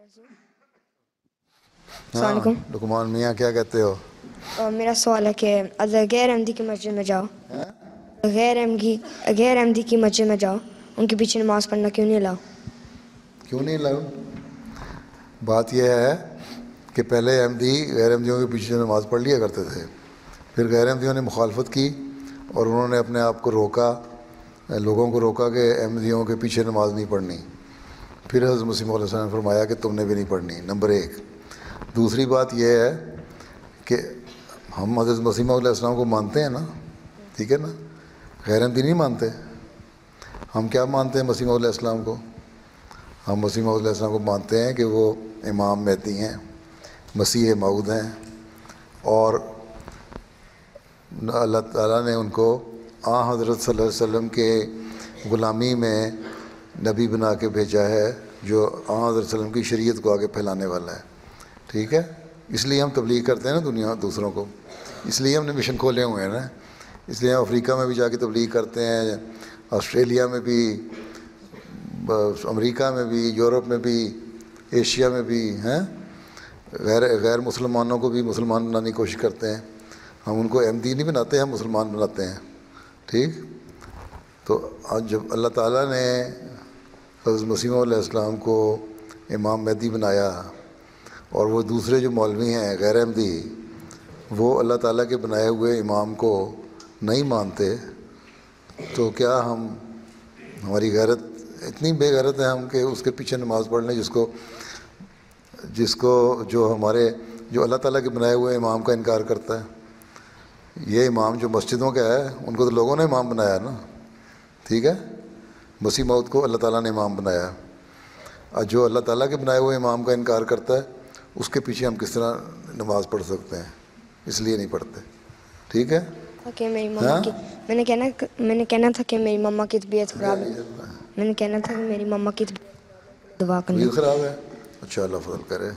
السلام علیکم. لقمان میاں کیا کہتے ہو؟ میرا سوال ہے کہ اگر غیر احمدی کی مسجد میں جاؤ، غیر احمدی کی مسجد میں جاؤ، ان کے پیچھے نماز پڑھنا کیوں نہیں لاؤ؟ کیوں نہیں لاؤ؟ بات یہ ہے کہ پہلے احمدی غیر احمدیوں کے پیچھے نماز پڑھ لیا کرتے تھے، پھر غیر احمدیوں نے مخالفت کی اور انہوں نے اپنے آپ کو روکا، لوگوں کو روکا کہ احمدیوں کے پیچھے نماز نہیں پڑھنی. پھر حضرت مسیح علیہ السلام نے فرمایا کہ تم نے بھی نہیں پڑھنی. نمبر 1. دوسری بات یہ ہے کہ ہم حضرت مسیح علیہ السلام کو مانتے ہیں نا، ٹھیک ہے نا، غیر احمدی نہیں مانتے. ہم کیا مانتے ہیں مسیح علیہ السلام کو؟ ہم مسیح علیہ السلام کو مانتے ہیں کہ وہ امام مہدی ہیں، مسیح موعود ہیں، اور اللہ تعالیٰ نے ان کو حضرت صلی اللہ علیہ وسلم کے غلامی میں نبی بنا کے بھیجا ہے، جو حضرت صلی اللہ علیہ وسلم کی شریعت کو آگے پھیلانے والا ہے. ٹھیک ہے، اس لیے ہم تبلیغ کرتے ہیں نا دنیا دوسروں کو، اس لیے ہم نے مشن کھولے ہوئے ہیں نا، اس لیے ہم افریقہ میں بھی جا کے تبلیغ کرتے ہیں، آسٹریلیا میں بھی، امریکہ میں بھی، یورپ میں بھی، ایشیا میں بھی ہیں. غیر مسلمانوں کو بھی مسلمان بنانے کی کوشش کرتے ہیں. ہم ان کو احمدی نہیں بناتے، ہم مسلمان بناتے ہیں. ٹھیک. تو جب اللہ تعالیٰ نے حضرت مسیح علیہ السلام کو امام مہدی بنایا اور وہ دوسرے جو مولوی ہیں غیر احمدی، وہ اللہ تعالیٰ کے بنائے ہوئے امام کو نہیں مانتے، تو کیا ہماری غیرت اتنی بے غیرت ہے ہم کہ اس کے پیچھے نماز پڑھ لیں جس کو جو اللہ تعالیٰ کے بنائے ہوئے امام کا انکار کرتا ہے. یہ امام جو مسجدوں کا ہے ان کو تو لوگوں نے امام بنایا نا. ٹھیک ہے، مسیح موعود کو اللہ تعالیٰ نے امام بنایا، اور جو اللہ تعالیٰ کے بنائے ہوئے امام کا انکار کرتا ہے اس کے پیچھے ہم کس طرح نماز پڑھ سکتے ہیں؟ اس لیے نہیں پڑھتے. ٹھیک ہے. کہ میری مما کی میں نے کہنا تھا کہ میری مما کی طبیعت خراب ہے، میں نے کہنا تھا کہ میری مما کی طبیعت دعا کرنا. طبیعت خراب ہے؟ اچھا، اللہ فضل کرے.